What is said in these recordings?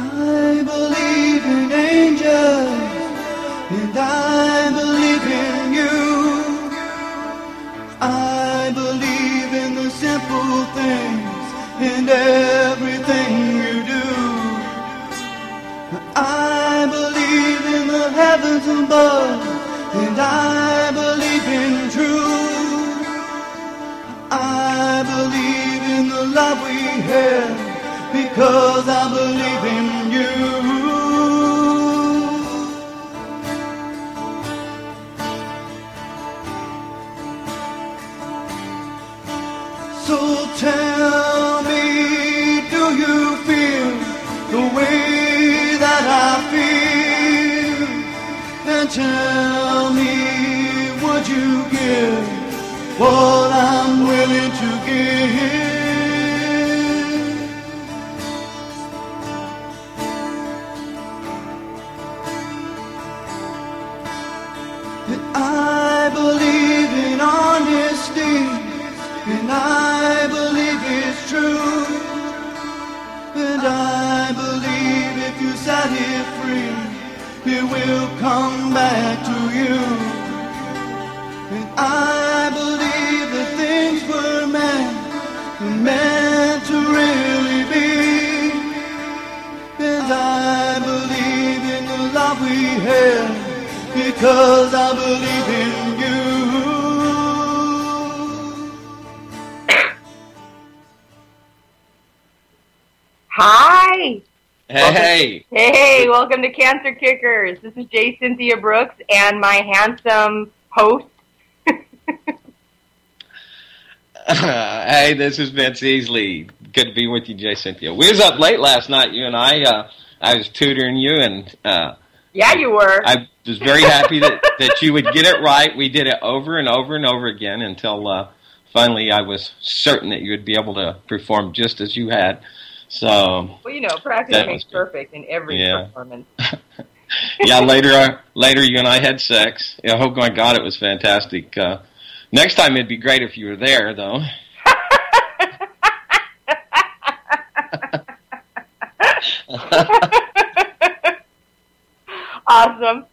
I believe in angels, and I believe in you. I believe in the simple things and everything you do. I believe in the heavens above, and I believe in truth. I believe in the love we have, because I believe in you. So tell me, do you feel the way that I feel? And tell me, would you give what I'm willing to give? And I believe in honesty, and I believe it's true. And I believe if you set it free, it will come back to you. And I believe that things were meant to really be. And I believe in the love we have, because I believe in you. Hi. Hey. Hey, welcome to Cancer Kickers. This is Cynthia Brooks and my handsome host. Hey, this is Vince Easley. Good to be with you, Cynthia. We was up late last night, you and I. I was tutoring you, and yeah, you were. I was very happy that you would get it right. We did it over and over and over again until finally I was certain that you would be able to perform just as you had. So, well, you know, practice makes perfect in every performance. Yeah, later you and I had sex. Yeah, oh my God, it was fantastic. Next time it'd be great if you were there, though. Awesome.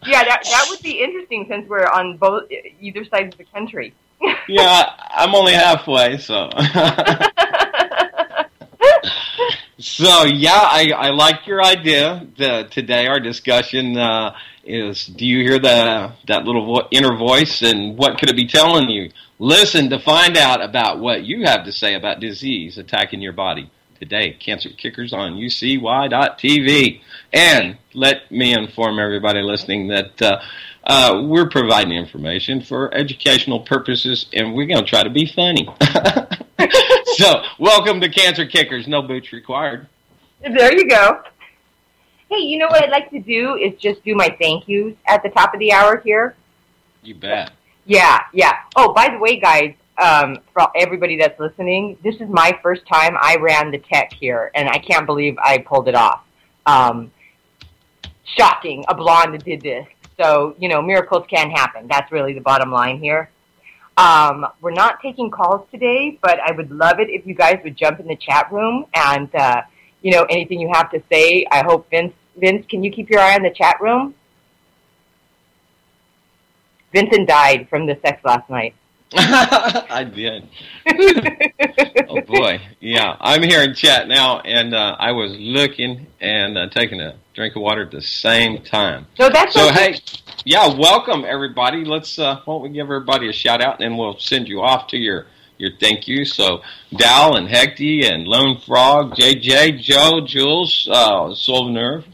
Yeah, that would be interesting since we're on either sides of the country. Yeah, I'm only halfway, so. So, yeah, I like your idea. Today our discussion is, do you hear that little inner voice, and what could it be telling you? Listen to find out about what you have to say about disease attacking your body. Today, Cancer Kickers on UCY.TV. And let me inform everybody listening that we're providing information for educational purposes, and we're going to try to be funny. So, welcome to Cancer Kickers. No boots required. There you go. Hey, you know what I'd like to do is just do my thank yous at the top of the hour here. You bet. Yeah. Oh, by the way, guys, for everybody that's listening, this is my first time I ran the tech here, and I can't believe I pulled it off. Shocking, a blonde did this. So, you know, miracles can happen. That's really the bottom line here. We're not taking calls today, but I would love it if you guys would jump in the chat room and, you know, anything you have to say. I hope, Vince, can you keep your eye on the chat room? Vincent died from the sex last night. I did. Oh, boy. Yeah, I'm here in chat now, and I was looking and taking a drink of water at the same time. So hey, yeah, welcome, everybody. Let's, why don't we give everybody a shout-out, and then we'll send you off to your thank you. So, Dal and Hecty and Lone Frog, JJ, Joe, Jules, Soul Nerve,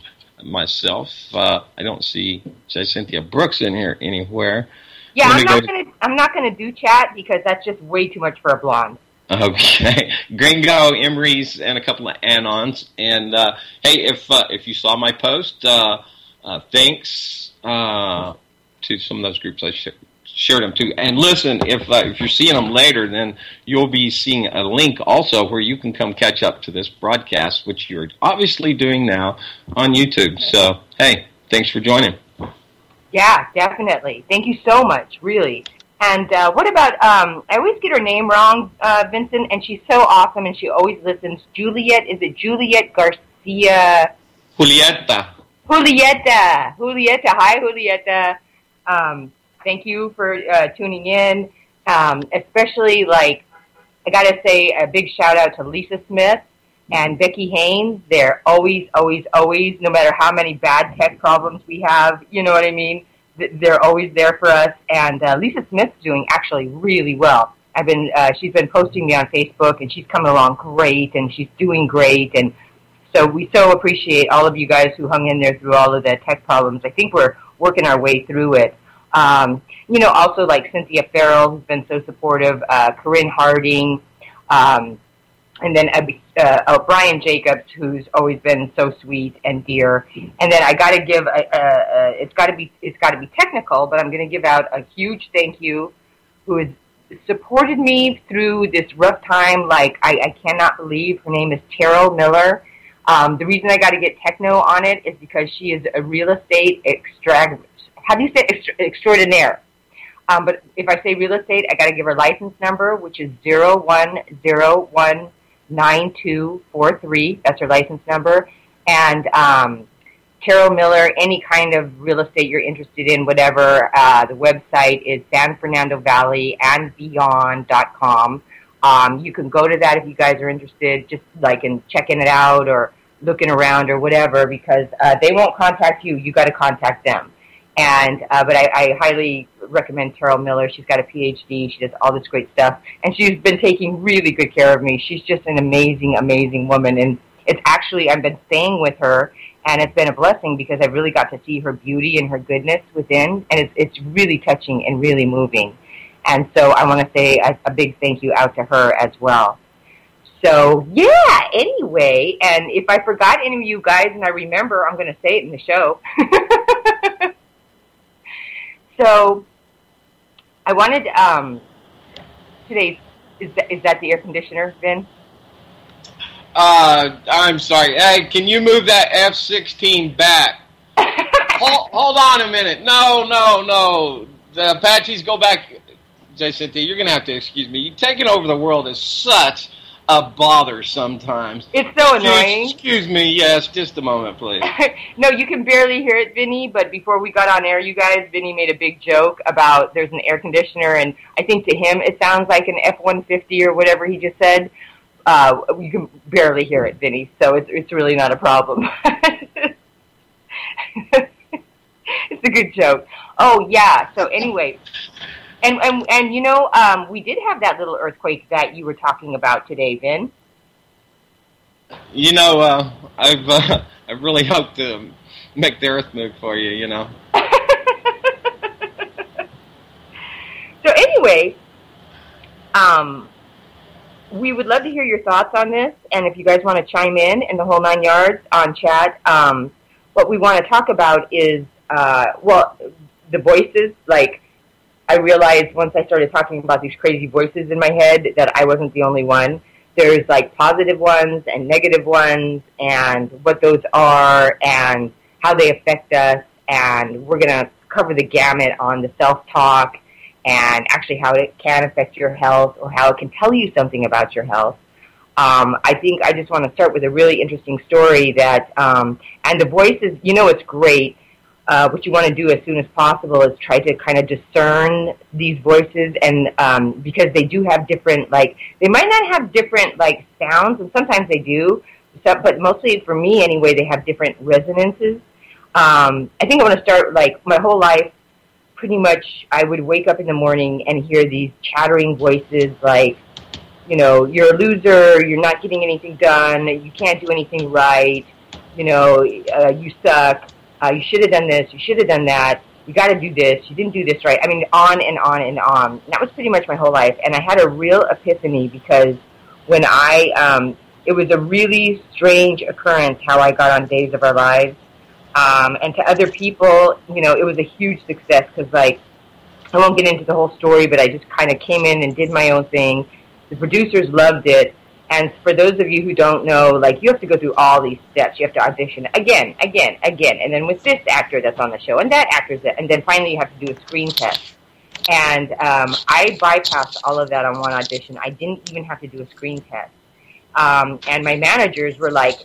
myself. I don't see Cynthia Brooks in here anywhere. Yeah, I'm not gonna do chat because that's just way too much for a blonde. Okay, Gringo, Emery's, and a couple of Anons. And hey, if you saw my post, thanks to some of those groups I shared them to. And listen, if you're seeing them later, then you'll be seeing a link also where you can come catch up to this broadcast, which you're obviously doing now on YouTube. So hey, thanks for joining. Yeah, definitely. Thank you so much, really. And what about, I always get her name wrong, Vincent, and she's so awesome, and she always listens. Juliet, is it Juliet Garcia? Julieta. Julieta. Hi, Julieta. Thank you for tuning in. Especially, like, I got to say a big shout out to Lisa Smith and Becky Haynes. They're always, no matter how many bad tech problems we have, you know what I mean? They're always there for us. And Lisa Smith's doing actually really well. She's been posting me on Facebook, and she's coming along great, and she's doing great. And so we so appreciate all of you guys who hung in there through all of the tech problems. I think we're working our way through it. You know, also like Cynthia Farrell, who's been so supportive, Corinne Harding, and then Brian Jacobs, who's always been so sweet and dear. And then I got to give it's got to be technical, but I'm going to give out a huge thank you, who has supported me through this rough time. Like I cannot believe her name is Terrell Miller. The reason I got to get techno on it is because she is a real estate extraordinaire. But if I say real estate, I got to give her license number, which is 01019243. That's her license number. And Carol Miller, any kind of real estate you're interested in, whatever, the website is San Fernando Valley and Beyond.com. You can go to that if you guys are interested, just like in checking it out or looking around or whatever, because they won't contact you. You got to contact them. And but I highly recommend Terrell Miller. She's got a PhD. She does all this great stuff, and she's been taking really good care of me. She's just an amazing, amazing woman. And it's actually, I've been staying with her, and it's been a blessing because I really got to see her beauty and her goodness within, and it's really touching and really moving. And so I want to say a big thank you out to her as well. So, yeah, anyway, and if I forgot any of you guys and I remember, I'm going to say it in the show. So, I wanted, today, is that the air conditioner, Vin? I'm sorry. Hey, can you move that F-16 back? hold on a minute. No. The Apaches go back. Cynthia, you're going to have to excuse me. You taking over the world is such a bother sometimes. It's so annoying. Excuse me, yes, just a moment, please. No, you can barely hear it, Vinny, but before we got on air, you guys, Vinny made a big joke about there's an air conditioner, and I think to him it sounds like an F-150 or whatever he just said. You can barely hear it, Vinny, so it's really not a problem. It's a good joke. Oh, yeah, so anyway... And you know, we did have that little earthquake that you were talking about today, Vin. You know, I've really hoped to make the earth move for you, you know. So anyway, we would love to hear your thoughts on this, and if you guys want to chime in the whole 9 yards on chat, what we want to talk about is, well, the voices, like, I realized once I started talking about these crazy voices in my head that I wasn't the only one. There's like positive ones and negative ones and what those are and how they affect us. And we're going to cover the gamut on the self-talk and actually how it can affect your health or how it can tell you something about your health. I think I just want to start with a really interesting story that, and the voices, you know, it's great. What you want to do as soon as possible is try to kind of discern these voices, and because they do have different, like, they might not have different, like, sounds, and sometimes they do, but mostly for me anyway, they have different resonances. I think I want to start, like, my whole life, pretty much I would wake up in the morning and hear these chattering voices like, you know, you're a loser, you're not getting anything done, you can't do anything right, you know, you suck. You should have done this, you should have done that, you got to do this, you didn't do this right. I mean, on and on and on. That was pretty much my whole life. And I had a real epiphany because when it was a really strange occurrence how I got on Days of Our Lives. And to other people, you know, it was a huge success because, like, I won't get into the whole story, but I just kind of came in and did my own thing. The producers loved it. And for those of you who don't know, like, you have to go through all these steps. You have to audition again. And then with this actor that's on the show, and that actor's that. And then finally you have to do a screen test. And I bypassed all of that on one audition. I didn't even have to do a screen test. And my managers were like,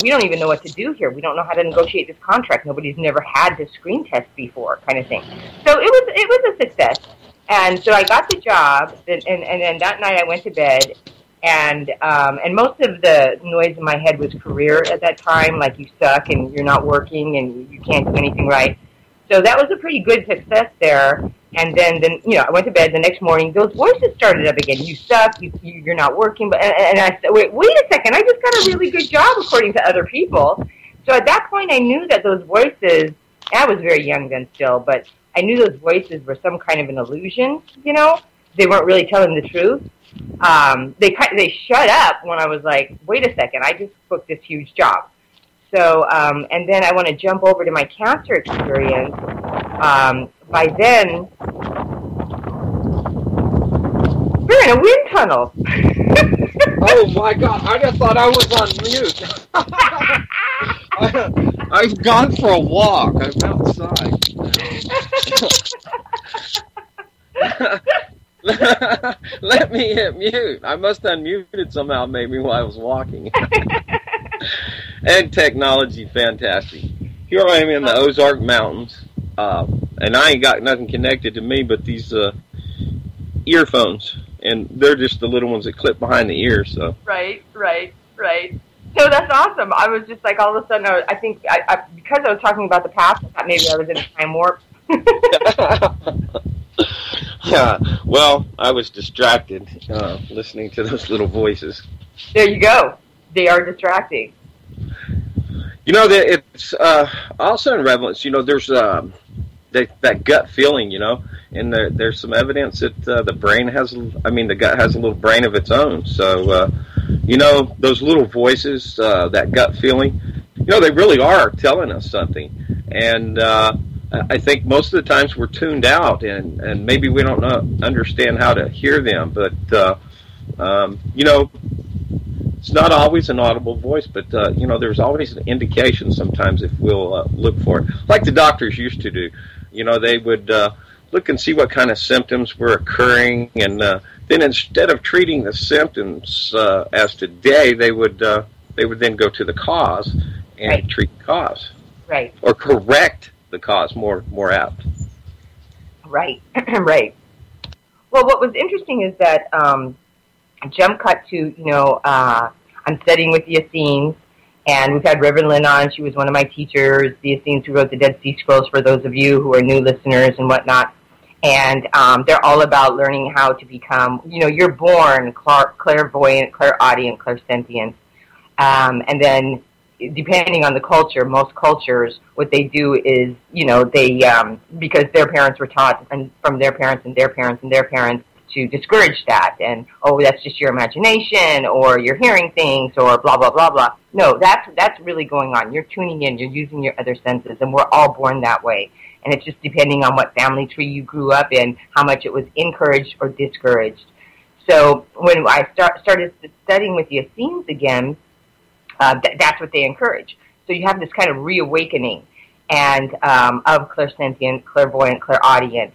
we don't even know what to do here. We don't know how to negotiate this contract. Nobody's never had this screen test before, kind of thing. So it was a success. And so I got the job, and then that night I went to bed, and most of the noise in my head was career at that time, like you suck and you're not working and you can't do anything right. So that was a pretty good success there. And then I went to bed the next morning. Those voices started up again. You suck. You're not working. But and I said, wait a second. I just got a really good job according to other people. So at that point, I knew that those voices. I was very young then still, but I knew those voices were some kind of an illusion. They weren't really telling the truth. They shut up when I was like, wait a second. I just booked this huge job. So and then I want to jump over to my cancer experience. By then, we're in a wind tunnel. Oh my God! I just thought I was on mute. I've gone for a walk. I'm outside. Let me hit mute. I must have unmuted somehow, maybe while I was walking. And technology, fantastic. Here I am in the Ozark Mountains. And I ain't got nothing connected to me but these earphones, and they're just the little ones that clip behind the ear. So right. So that's awesome. I was just like, all of a sudden, I think because I was talking about the past, I thought maybe I was in a time warp. Yeah. Well, I was distracted listening to those little voices. There you go. They are distracting. It's also in relevance. There's that gut feeling, and there's some evidence that the gut has a little brain of its own. So, those little voices, that gut feeling, they really are telling us something. And I think most of the times we're tuned out, and maybe we don't understand how to hear them. But, it's not always an audible voice, but, there's always an indication sometimes if we'll look for it, like the doctors used to do. They would look and see what kind of symptoms were occurring, and then instead of treating the symptoms as today, they would then go to the cause and treat the cause. Right. Or correct the cause, more apt. Right. Right. Well, what was interesting is that jump cut to, I'm studying with the Essenes, and we've had Reverend Lynn on. She was one of my teachers, the Essenes who wrote the Dead Sea Scrolls, for those of you who are new listeners and whatnot. And they're all about learning how to become, you're born clairvoyant, clairaudient, clairsentient. And then depending on the culture, most cultures, what they do is, they, because their parents were taught and from their parents and their parents and their parents, to discourage that, and that's just your imagination, or you're hearing things, or blah blah blah blah. No, that's really going on. You're tuning in. You're using your other senses, and we're all born that way. And it's just depending on what family tree you grew up in, how much it was encouraged or discouraged. So when I started studying with the Essenes again, that's what they encourage. So you have this kind of reawakening, and of clairsentient, clairvoyant, clairaudient.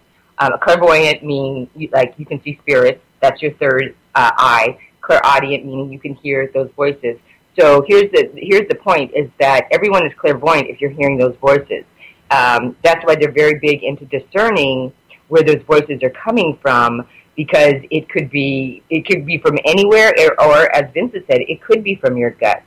Clairvoyant meaning you can see spirits. That's your third eye. Clairaudient meaning you can hear those voices. So here's the point: is that everyone is clairvoyant if you're hearing those voices. That's why they're very big into discerning where those voices are coming from, because it could be from anywhere, or as Vincent said, it could be from your gut.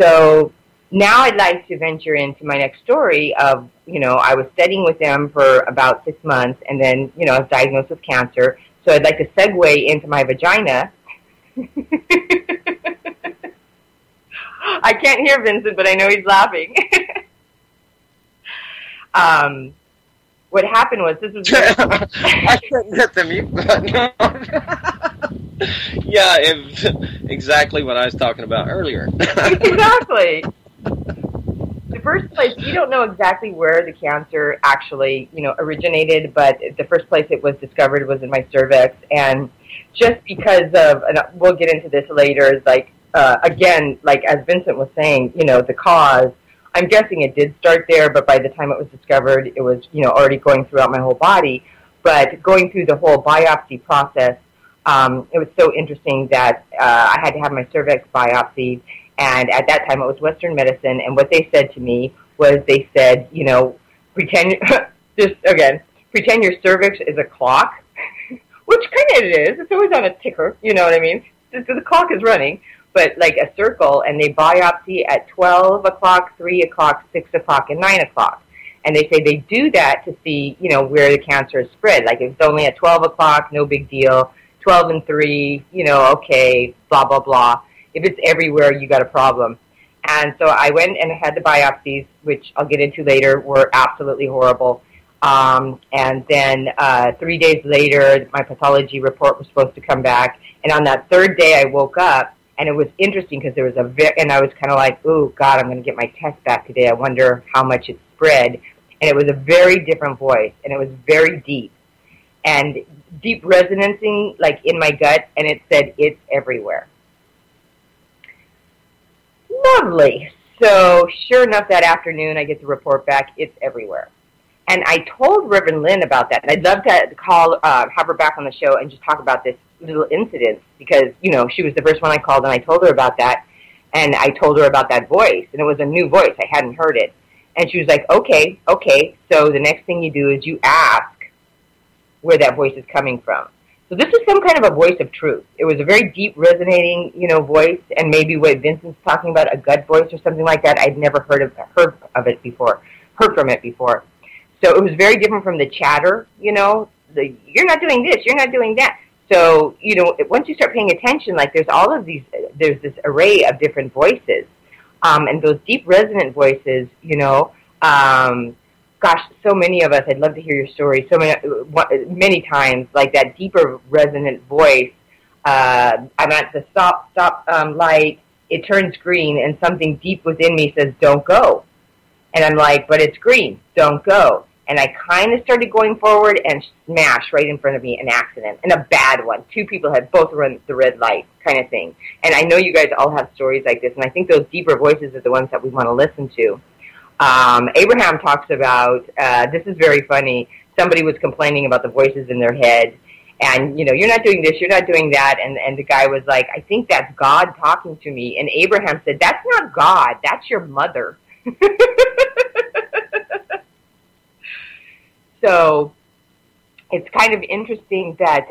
So now I'd like to venture into my next story of, I was studying with them for about 6 months, and then, I was diagnosed with cancer. So I'd like to segue into my vagina. I can't hear Vincent, but I know he's laughing. What happened was, this was... I couldn't hit the mute button. Yeah, exactly what I was talking about earlier. Exactly. The first place, we don't know exactly where the cancer actually, originated, but the first place it was discovered was in my cervix. And just because of, and we'll get into this later, is again, as Vincent was saying, the cause, I'm guessing it did start there, but by the time it was discovered, it was, already going throughout my whole body. But going through the whole biopsy process, it was so interesting that I had to have my cervix biopsied, and at that time it was Western medicine, and what they said to me was they said, you know, pretend your cervix is a clock, which kind of it is. It's always on a ticker, you know what I mean? The clock is running, but like a circle, and they biopsy at 12 o'clock, 3 o'clock, 6 o'clock, and 9 o'clock. And they say they do that to see, you know, where the cancer is spread. Like if it's only at 12 o'clock, no big deal. 12 and 3, you know, okay, blah, blah, blah. If it's everywhere, you got a problem. And so I went and had the biopsies, which I'll get into later, were absolutely horrible. And then 3 days later, my pathology report was supposed to come back. And on that third day, I woke up, and it was interesting because there was and I was kind of like, oh, God, I'm going to get my test back today. I wonder how much it spread. And it was a very different voice, and it was very deep. And deep resonancing, like in my gut, and it said, it's everywhere. Lovely. So sure enough, that afternoon, I get the report back, it's everywhere. And I told Reverend Lynn about that. And I'd love to have her back on the show and just talk about this little incident because, you know, she was the first one I called, and I told her about that. And I told her about that voice, and it was a new voice. I hadn't heard it. And she was like, okay. So the next thing you do is you ask where that voice is coming from. So this is some kind of a voice of truth. It was a very deep, resonating, you know, voice, and maybe what Vincent's talking about, a gut voice or something like that. I'd never heard from it before. So it was very different from the chatter, you know, you're not doing this, you're not doing that. So, you know, once you start paying attention, like there's this array of different voices. And those deep resonant voices, you know, gosh, so many of us, I'd love to hear your story. So many times, like that deeper resonant voice, I'm at the stop light, it turns green, and something deep within me says, don't go. And I'm like, but it's green, don't go. And I kind of started going forward and smash right in front of me, an accident, and a bad one. Two people had both run the red light kind of thing. And I know you guys all have stories like this, and I think those deeper voices are the ones that we want to listen to. Abraham talks about, this is very funny, somebody was complaining about the voices in their head, and, you know, you're not doing this, you're not doing that, and the guy was like, I think that's God talking to me. And Abraham said, that's not God, that's your mother. So it's kind of interesting that,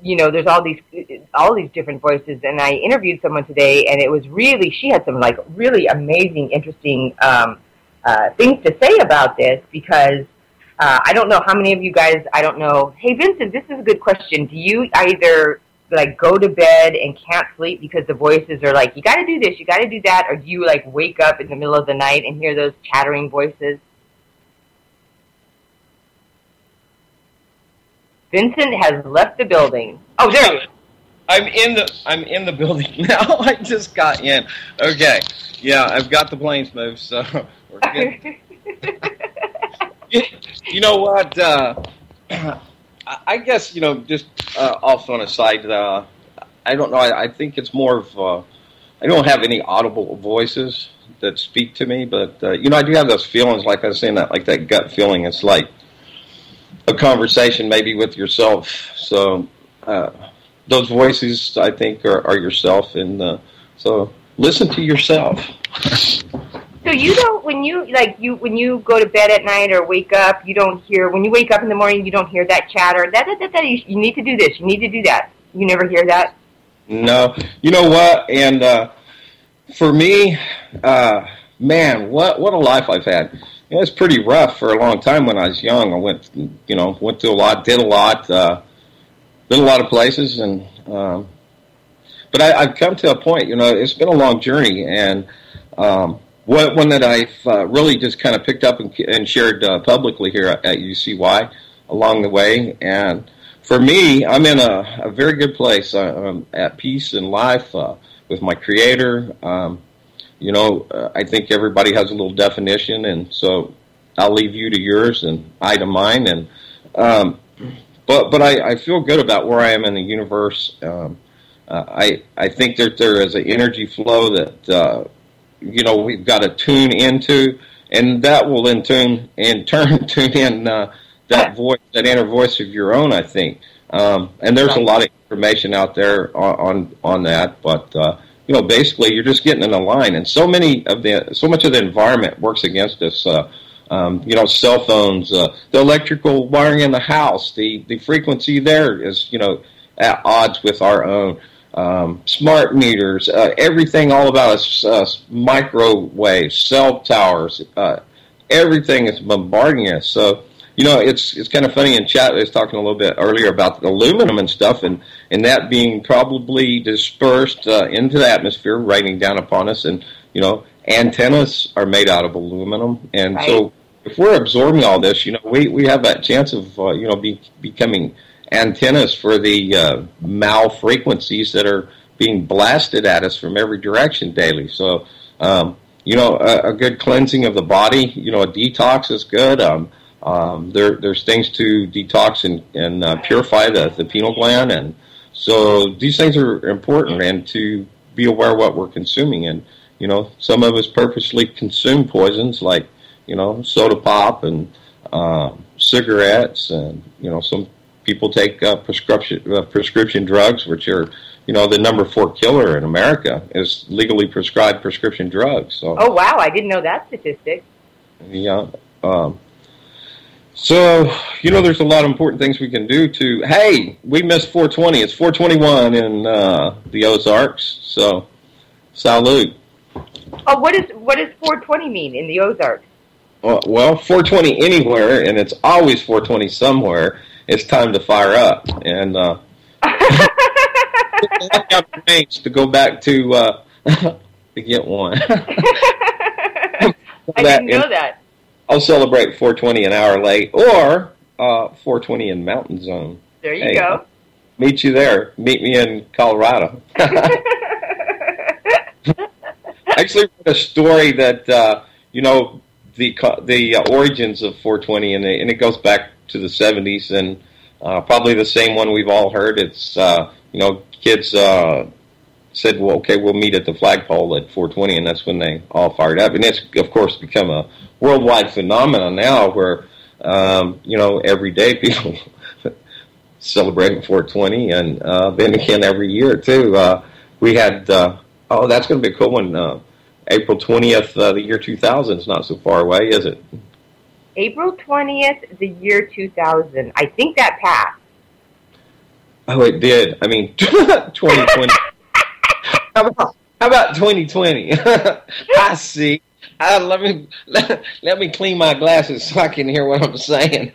you know, there's all these different voices. And I interviewed someone today, and it was really, she had some like really amazing, interesting things to say about this because I don't know how many of you guys, I don't know. Hey, Vincent, this is a good question. Do you either like go to bed and can't sleep because the voices are like, you got to do this, you got to do that, or do you like wake up in the middle of the night and hear those chattering voices? Vincent has left the building. Oh, there he is. I'm in the building now. I just got in. Okay. Yeah, I've got the planes moved, so we're good. You know what? I guess, you know, just off on a side, I don't know. I think it's more of, I don't have any audible voices that speak to me, but, you know, I do have those feelings, like I was saying, that gut feeling. It's like a conversation maybe with yourself. So those voices, I think, are yourself, and so listen to yourself. So you don't, when you go to bed at night or wake up, you don't hear, when you wake up in the morning, you don't hear that chatter, you need to do this, you need to do that. You never hear that? No. You know what? And for me, man, what a life I've had. You know, it's pretty rough for a long time when I was young. I went through a lot, did a lot, been a lot of places, and but I've come to a point. You know, it's been a long journey, and one that I've really just kind of picked up and shared publicly here at UCY along the way. And for me, I'm in a very good place. I'm at peace in life with my Creator. You know, I think everybody has a little definition, and so I'll leave you to yours and I to mine. And but I feel good about where I am in the universe. I think that there is an energy flow that you know, we've got to tune into, and that will in turn tune in that voice, that inner voice of your own, I think. And there's a lot of information out there on that, but basically you're just getting in a line, and so much of the environment works against us. Cell phones, the electrical wiring in the house, the frequency there is at odds with our own. Smart meters, everything all about us, microwaves, cell towers, everything is bombarding us. So, it's kind of funny. In chat, I was talking a little bit earlier about the aluminum and stuff, and that being probably dispersed into the atmosphere, raining down upon us. And, antennas are made out of aluminum. And right. So if we're absorbing all this, we have that chance of, becoming antennas for the mal frequencies that are being blasted at us from every direction daily. So, a good cleansing of the body, a detox is good. There's things to detox and purify the pineal gland, and so these things are important, and to be aware of what we're consuming. And some of us purposely consume poisons like soda pop and cigarettes, and some people take prescription drugs, which are the number 4 killer in America is legally prescribed prescription drugs. So, oh wow, I didn't know that statistic. Yeah. So, there's a lot of important things we can do to, hey, we missed 420. It's 421 in the Ozarks, so salute. Oh, what does 420 mean in the Ozarks? Well, 420 anywhere, and it's always 420 somewhere. It's time to fire up. And to go back to get one. I didn't know that. I'll celebrate 420 an hour late, or 420 in Mountain Zone. There you go. Meet you there. Meet me in Colorado. Actually, I read a story that the origins of 420, and it goes back to the 70s, and probably the same one we've all heard. It's kids said, well, okay, we'll meet at the flagpole at 420, and that's when they all fired up. And it's, of course, become a worldwide phenomenon now where, every day people celebrating 420, and then again every year, too. We had, that's going to be a cool one, April 20th, the year 2000 is not so far away, is it? April 20th, the year 2000. I think that passed. Oh, it did. I mean, 2020. How about 2020? I see. Let me clean my glasses so I can hear what I'm saying.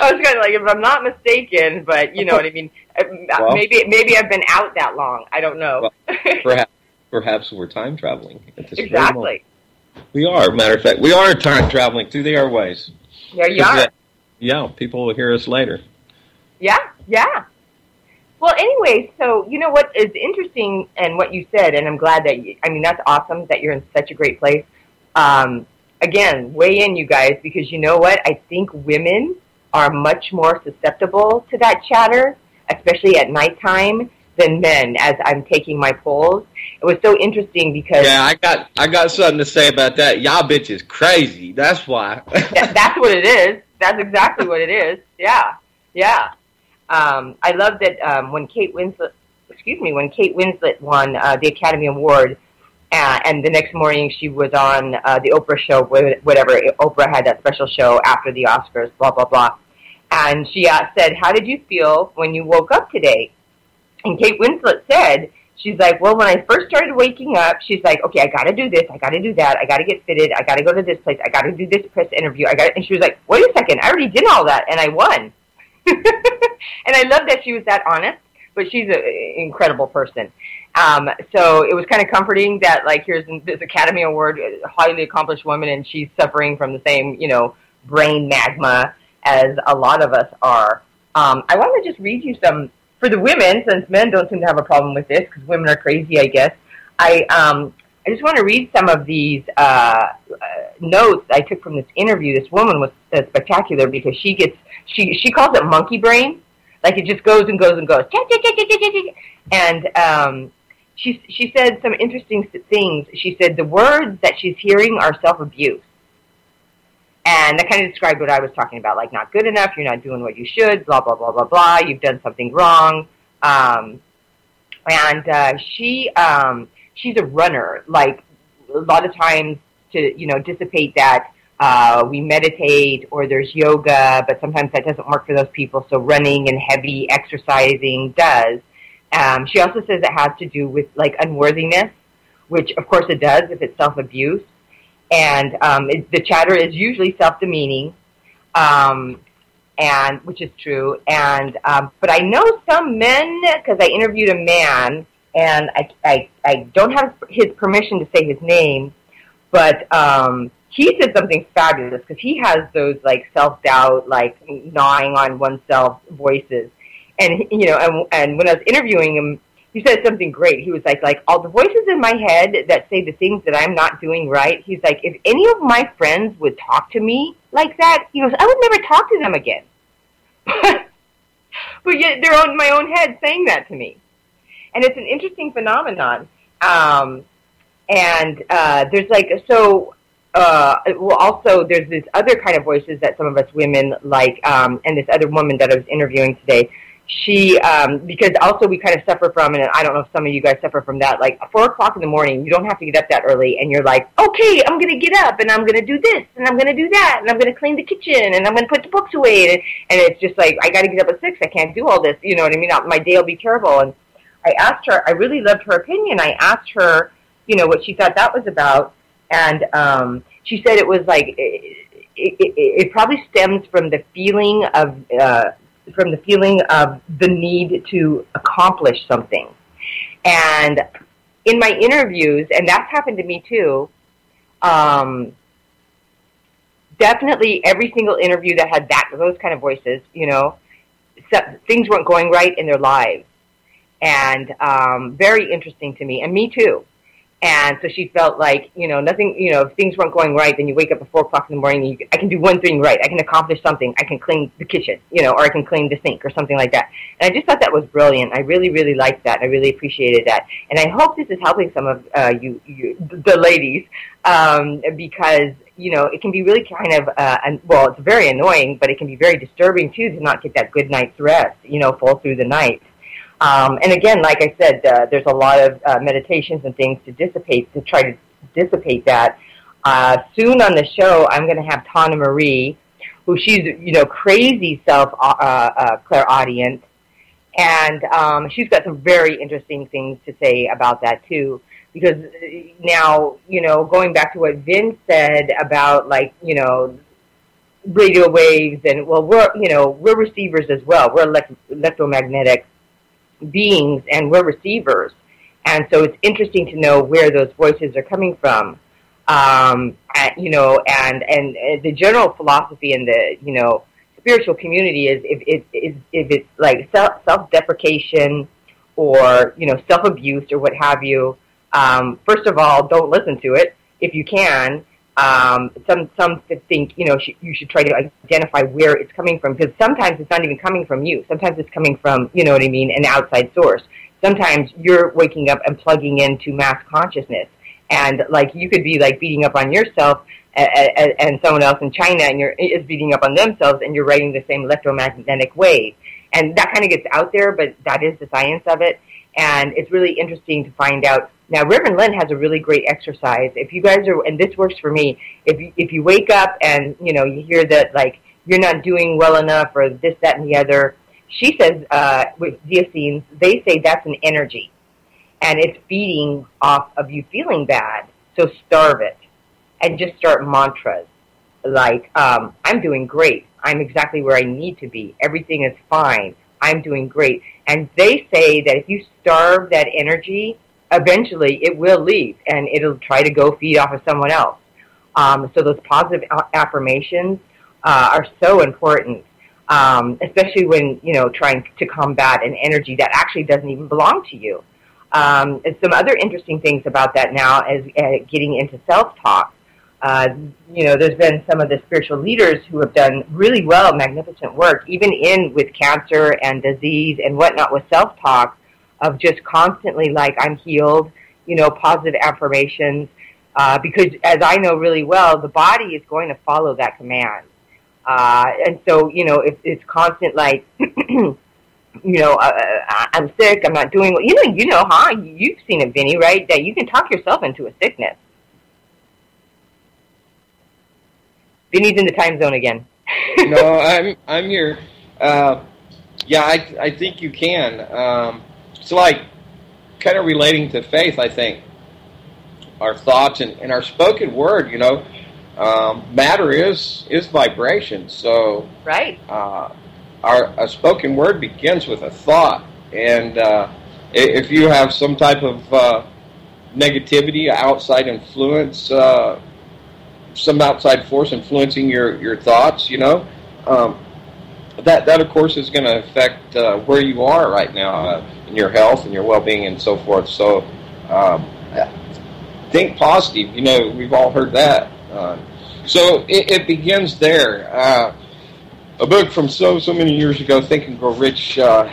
I was kind of like, if I'm not mistaken, but you know what I mean. Well, maybe I've been out that long. I don't know. Well, perhaps we're time traveling at this exactly. We are. Matter of fact, we are time traveling through the airways. There you are. Yeah, people will hear us later. Yeah. Well, anyway, so you know what is interesting and what you said, and I'm glad that that's awesome that you're in such a great place. Again, weigh in, you guys, because you know what? I think women are much more susceptible to that chatter, especially at nighttime, than men. As I'm taking my polls, it was so interesting because I got something to say about that. Y'all bitches crazy. That's why. That's what it is. That's exactly what it is. Yeah. I love that when Kate Winslet won the Academy Award, and the next morning she was on the Oprah show, whatever. Oprah had that special show after the Oscars, blah, blah, blah. And she said, how did you feel when you woke up today? And Kate Winslet said, she's like, well, when I first started waking up, she's like, okay, I got to do this, I got to do that, I got to get fitted, I got to go to this place, I got to do this press interview, and she was like, wait a second, I already did all that, and I won. And I love that she was that honest, but she's an incredible person. So it was kind of comforting that, like, here's this Academy Award, highly accomplished woman, and she's suffering from the same, brain magma as a lot of us are. I want to just read you some, for the women, since men don't seem to have a problem with this, because women are crazy, I guess. I just want to read some of these notes I took from this interview. This woman was spectacular because she calls it monkey brain. Like, it just goes and goes and goes. And she said some interesting things. She said the words that she's hearing are self-abuse. And that kind of described what I was talking about, like not good enough, you're not doing what you should, blah, blah, blah, blah, blah, you've done something wrong. She's a runner, like a lot of times to, dissipate that, we meditate or there's yoga, but sometimes that doesn't work for those people, so running and heavy exercising does. She also says it has to do with, like, unworthiness, which, of course, it does if it's self-abuse. And the chatter is usually self-demeaning, and which is true. And but I know some men, because I interviewed a man, and I don't have his permission to say his name, but he said something fabulous, because he has those, like, self-doubt, like, gnawing on oneself voices. And, and when I was interviewing him, he said something great. He was like all the voices in my head that say the things that I'm not doing right, he's like, if any of my friends would talk to me like that, he goes, I would never talk to them again. But yet they're on my own head saying that to me. And it's an interesting phenomenon. There's like, so, also there's this other kind of voices that some of us women like, and this other woman that I was interviewing today, she, because also we kind of suffer from, and I don't know if some of you guys suffer from that, like 4 o'clock in the morning, you don't have to get up that early, and you're like, okay, I'm going to get up, and I'm going to do this, and I'm going to do that, and I'm going to clean the kitchen, and I'm going to put the books away, and it's just like, I got to get up at 6, I can't do all this, you know what I mean? My day will be terrible. And I asked her, I really loved her opinion, I asked her, what she thought that was about, and she said it was like, it probably stems from the feeling of the need to accomplish something. And in my interviews, and that's happened to me too, definitely every single interview that had those kind of voices, things weren't going right in their lives. And very interesting to me, and me too. And so she felt like, nothing, if things weren't going right, then you wake up at 4 o'clock in the morning, and I can do one thing right. I can accomplish something. I can clean the kitchen, or I can clean the sink or something like that. And I just thought that was brilliant. I really, really liked that. I really appreciated that. And I hope this is helping some of the ladies, because, it can be really kind of, it's very annoying, but it can be very disturbing, too, to not get that good night's rest, fall through the night. And again, like I said, there's a lot of meditations and things to try to dissipate that. Soon on the show, I'm going to have Tana Marie, who she's, crazy clairaudient, and she's got some very interesting things to say about that too. Because now, going back to what Vin said about, like, radio waves, and we're receivers as well. We're electromagnetic beings, and we're receivers, and so it's interesting to know where those voices are coming from. And the general philosophy in the spiritual community is if it's like self-deprecation or self-abuse or what have you. First of all, don't listen to it if you can. Some think, you should try to identify where it's coming from, because sometimes it's not even coming from you. Sometimes it's coming from, an outside source. Sometimes you're waking up and plugging into mass consciousness. And, like, you could be, like, beating up on yourself, and someone else in China is beating up on themselves, and you're riding the same electromagnetic wave. And that kind of gets out there, but that is the science of it. And it's really interesting to find out. Now, Reverend Lynn has a really great exercise. If you guys are, and this works for me, if you wake up and, you hear that, like, you're not doing well enough or this, that, and the other, she says, with Diocenes, they say that's an energy. And it's feeding off of you feeling bad. So starve it. And just start mantras. Like, I'm doing great. I'm exactly where I need to be. Everything is fine. I'm doing great. And they say that if you starve that energy, eventually it will leave, and it'll try to go feed off of someone else. So those positive affirmations are so important, especially when, trying to combat an energy that actually doesn't even belong to you. And some other interesting things about that now is getting into self-talk. There's been some of the spiritual leaders who have done really well, magnificent work, even with cancer and disease and whatnot, with self-talk, of just constantly, like, I'm healed, positive affirmations. Because as I know really well, the body is going to follow that command. And so, if it's constant, like, I'm sick, I'm not doing what, huh? You've seen it, Vinny, right? That you can talk yourself into a sickness. Vinny's in the time zone again. No, I'm here. Yeah, I think you can. It's like kind of relating to faith, I think. Our thoughts and our spoken word, matter is vibration. So right. Our spoken word begins with a thought, and if you have some type of negativity, outside influence, some outside force influencing your thoughts, that of course is going to affect where you are right now in your health and your well-being and so forth. So think positive. We've all heard that. So it begins there. A book from so many years ago, Think and Grow Rich. Oh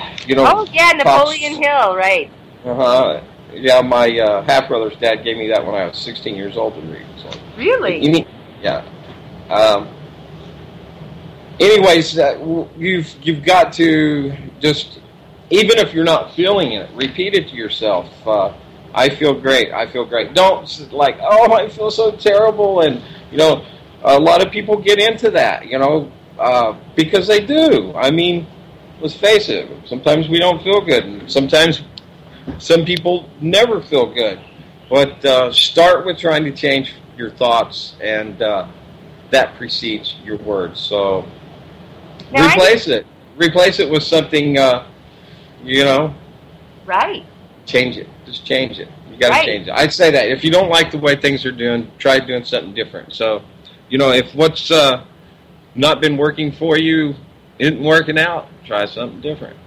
yeah, Napoleon Hill, right? Yeah, my half-brother's dad gave me that when I was 16 years old to read. So. Really? Yeah. Anyways, you've got to just, even if you're not feeling it, repeat it to yourself. I feel great. I feel great. Don't like, oh, I feel so terrible. And a lot of people get into that. Because they do. I mean, let's face it. Sometimes we don't feel good, and sometimes some people never feel good. But start with trying to change your thoughts, and that precedes your words. So now replace it. Replace it with something. Right. Change it. Just change it. You got to change it. I'd say that if you don't like the way things are doing, try doing something different. So, if what's not been working for you isn't working out, try something different.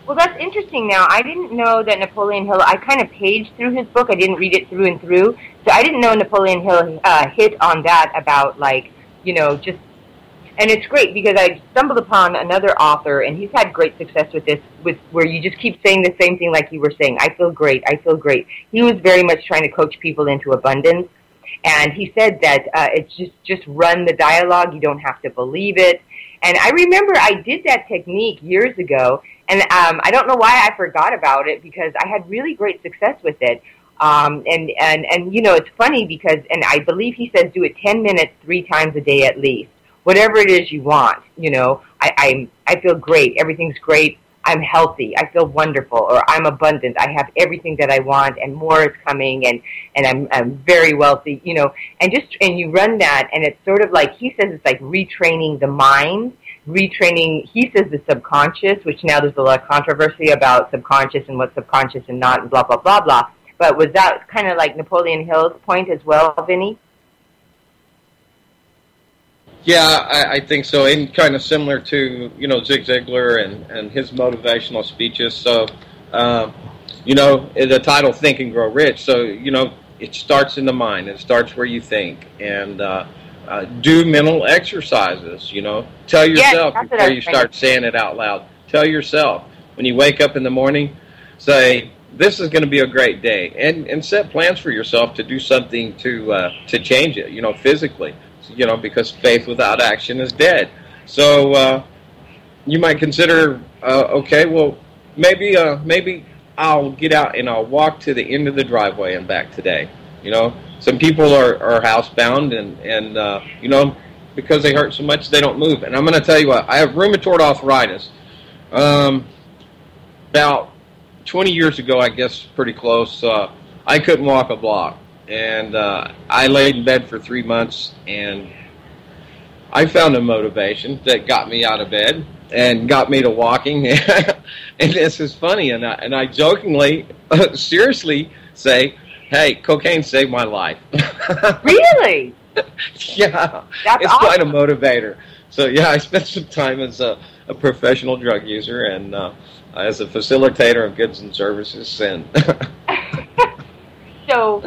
Well, that's interesting. Now, I didn't know that Napoleon Hill, I kind of paged through his book. I didn't read it through and through. So I didn't know Napoleon Hill hit on that about, just, and it's great because I stumbled upon another author, and he's had great success with this, where you just keep saying the same thing like you were saying, I feel great, I feel great. He was very much trying to coach people into abundance. And he said that it's just run the dialogue. You don't have to believe it. And I remember I did that technique years ago, and I don't know why I forgot about it because I had really great success with it. And it's funny because, and I believe he says do it 10 minutes 3 times a day at least. Whatever it is you want, I feel great. Everything's great. I'm healthy, I feel wonderful, or I'm abundant, I have everything that I want, and more is coming, and I'm very wealthy, and you run that, and it's sort of like, he says it's like retraining the mind, he says the subconscious, which now there's a lot of controversy about subconscious and what's subconscious and not, and blah, blah, blah, blah, but was that kind of like Napoleon Hill's point as well, Vinny? Yeah, I think so, and kind of similar to, Zig Ziglar and his motivational speeches. So, the title Think and Grow Rich. So, it starts in the mind. It starts where you think. And do mental exercises, Tell yourself before you start saying it out loud. Tell yourself. When you wake up in the morning, say, this is going to be a great day. And set plans for yourself to do something to change it, physically. Because faith without action is dead. So you might consider, okay, well, maybe I'll get out and I'll walk to the end of the driveway and back today. Some people are housebound and because they hurt so much they don't move. And I'm going to tell you what, I have rheumatoid arthritis. About 20 years ago, I guess, pretty close, I couldn't walk a block. And I laid in bed for 3 months, and I found a motivation that got me out of bed and got me to walking. And this is funny, and I jokingly, seriously say, hey, cocaine saved my life. Really? Yeah. That's it's awesome. Quite a motivator. So, yeah, I spent some time as a professional drug user and as a facilitator of goods and services. And So,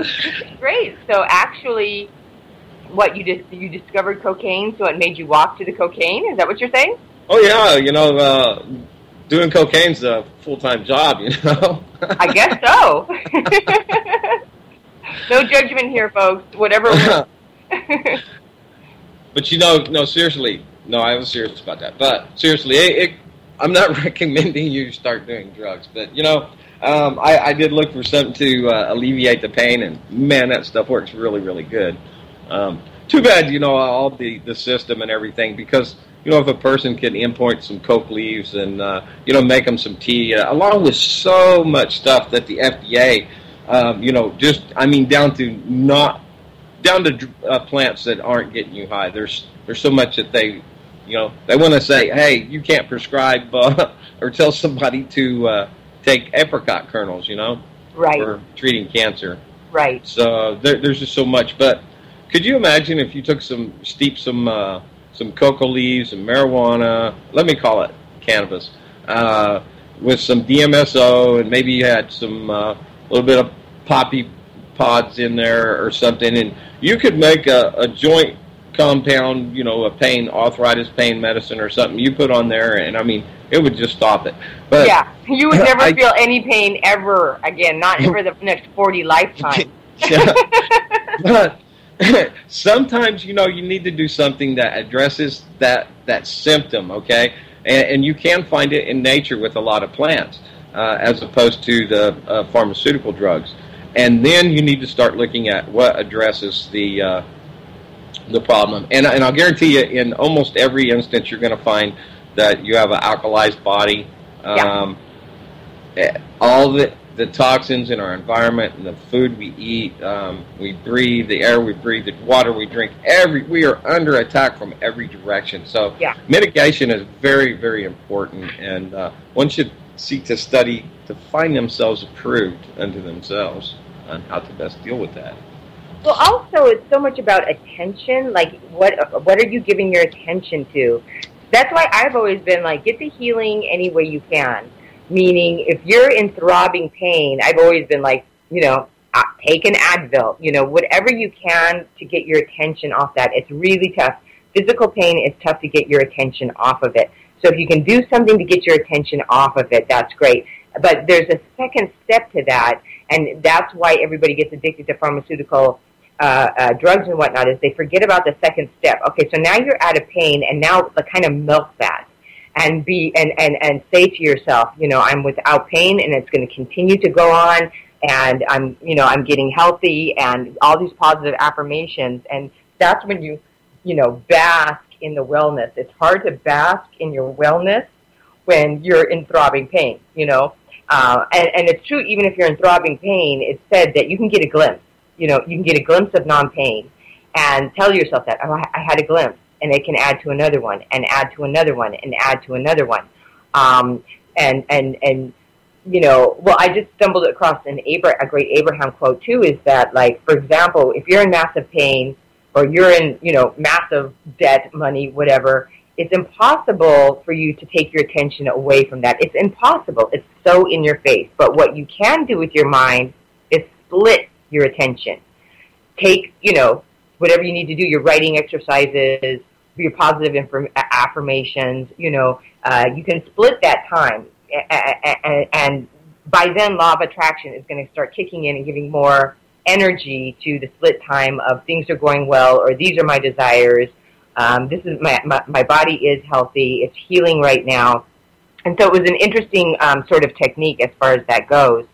great. So, actually, what, you discovered cocaine, so it made you walk to the cocaine? Is that what you're saying? Oh, yeah. Doing cocaine's a full-time job, I guess so. No judgment here, folks. Whatever. But no, seriously, no, I was serious about that. But seriously, I'm not recommending you start doing drugs. But I did look for something to alleviate the pain, and man, that stuff works really, really good. Too bad, all the system and everything, because if a person can import some coke leaves and make them some tea, along with so much stuff that the FDA, down to plants that aren't getting you high. There's so much that they want to say, hey, you can't prescribe or tell somebody to take apricot kernels, right, for treating cancer. Right. So there's just so much. But could you imagine if you took some cocoa leaves and marijuana, let me call it cannabis, with some DMSO, and maybe you had some little bit of poppy pods in there or something, and you could make a joint compound, a arthritis pain medicine or something you put on there, and it would just stop it. But yeah, you would never feel any pain ever again, not ever the next 40 lifetimes. But sometimes, you need to do something that addresses that symptom, okay? And you can find it in nature with a lot of plants, as opposed to the pharmaceutical drugs. And then you need to start looking at what addresses the problem. And I'll guarantee you, in almost every instance, you're going to find that you have an alkalized body. Yeah. All the toxins in our environment and the food we eat, we breathe, the air we breathe, the water we drink, we are under attack from every direction. So mitigation is very, very important, and one should seek to study to find themselves approved unto themselves on how to best deal with that. Well, also, it's so much about attention. Like, what are you giving your attention to? That's why I've always been like, get the healing any way you can. Meaning, if you're in throbbing pain, I've always been like, take an Advil. Whatever you can to get your attention off that. It's really tough. Physical pain, it's tough to get your attention off of it. So if you can do something to get your attention off of it, that's great. But there's a second step to that, and that's why everybody gets addicted to pharmaceutical drugs and whatnot, is they forget about the second step. Okay, so now you're out of pain, and now kind of milk that and and say to yourself, I'm without pain, and it's going to continue to go on, and I'm getting healthy, and all these positive affirmations, and that's when you bask in the wellness. It's hard to bask in your wellness when you're in throbbing pain, and it's true, even if you're in throbbing pain, it's said that you can get a glimpse. You can get a glimpse of non-pain and tell yourself that, oh, I had a glimpse, and it can add to another one, and add to another one, and add to another one. Well, I just stumbled across a great Abraham quote, too, is that, like, for example, if you're in massive pain, or you're in, massive debt, money, whatever, it's impossible for you to take your attention away from that. It's impossible. It's so in your face. But what you can do with your mind is split your attention. Take, whatever you need to do, your writing exercises, your positive affirmations, you can split that time. And by then, law of attraction is going to start kicking in and giving more energy to the split time of things are going well, or these are my desires. This is my body is healthy. It's healing right now. And so it was an interesting sort of technique as far as that goes,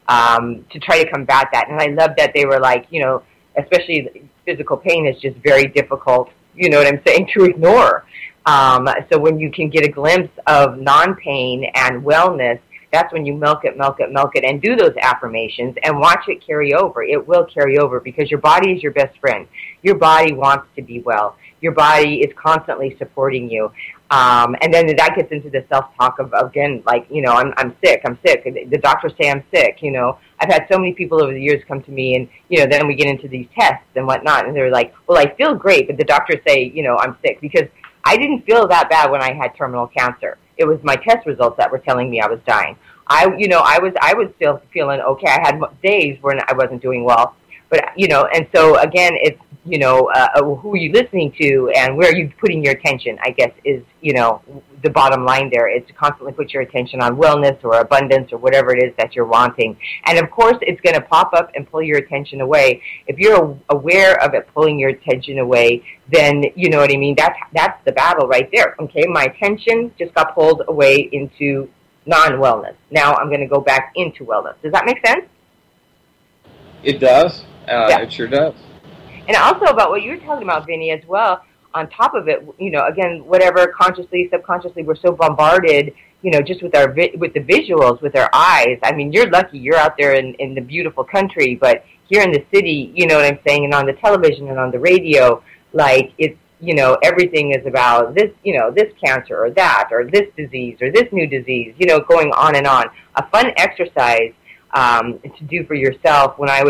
to try to combat that. And I love that they were like, especially physical pain is just very difficult, you know what I'm saying, to ignore. So when you can get a glimpse of non-pain and wellness, that's when you milk it, and do those affirmations and watch it carry over. It will carry over because your body is your best friend. Your body wants to be well. Your body is constantly supporting you. And then that gets into the self-talk of, again, like, I'm sick. The doctors say I'm sick, I've had so many people over the years come to me, and, then we get into these tests and whatnot, and they're like, well, I feel great, but the doctors say, I'm sick, because I didn't feel that bad when I had terminal cancer. It was my test results that were telling me I was dying. I was still feeling okay. I had days when I wasn't doing well, but, and so, again, it's who are you listening to and where are you putting your attention, I guess, is, the bottom line there is to constantly put your attention on wellness or abundance or whatever it is that you're wanting. And of course, it's going to pop up and pull your attention away. If you're aware of it pulling your attention away, then, you know what I mean, that's the battle right there. Okay, my attention just got pulled away into non-wellness. Now I'm going to go back into wellness. Does that make sense? It does. Yeah. It sure does. And also about what you were talking about, Vinny, as well, on top of it, again, whatever, consciously, subconsciously, we're so bombarded, just with with the visuals, with our eyes. I mean, you're lucky you're out there in the beautiful country, but here in the city, you know what I'm saying, and on the television and on the radio, like, it's, everything is about this, this cancer or that, or this disease or this new disease, going on and on. A fun exercise to do for yourself. When I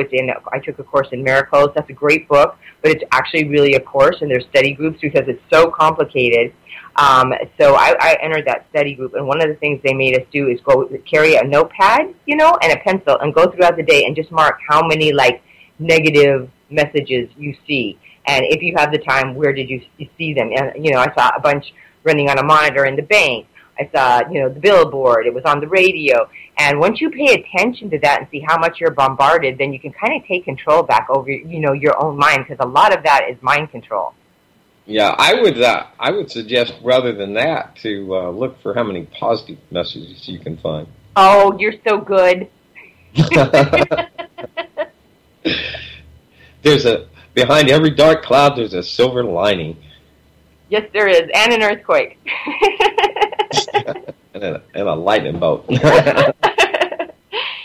took a course in miracles. That's a great book, but it's actually really a course, and there's study groups because it's so complicated. So I entered that study group, and one of the things they made us do is go carry a notepad, and a pencil, and go throughout the day and just mark how many, like, negative messages you see. And if you have the time, where did you see them? And, I saw a bunch running on a monitor in the bank. I saw, the billboard. It was on the radio. And once you pay attention to that and see how much you're bombarded, then you can kind of take control back over, your own mind, because a lot of that is mind control. Yeah, I would suggest, rather than that, to look for how many positive messages you can find. Oh, you're so good. Behind every dark cloud, there's a silver lining. Yes, there is, and an earthquake. and a lightning bolt.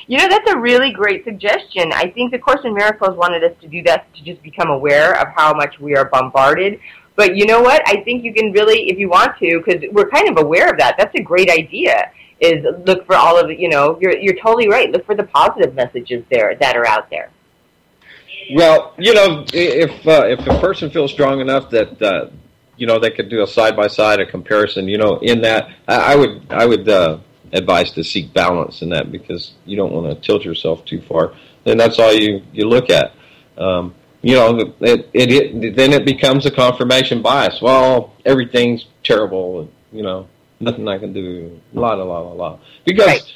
That's a really great suggestion. I think the Course in Miracles wanted us to do that, to just become aware of how much we are bombarded. But you know what? I think you can really, if you want to, because we're kind of aware of that. That's a great idea, is look for all of it. You're totally right. Look for the positive messages there that are out there. Well, if a person feels strong enough that they could do a side-by-side, a comparison, in that, I would advise to seek balance in that, because you don't want to tilt yourself too far. Then that's all you look at. Then it becomes a confirmation bias. Well, everything's terrible, nothing I can do, la. Because right.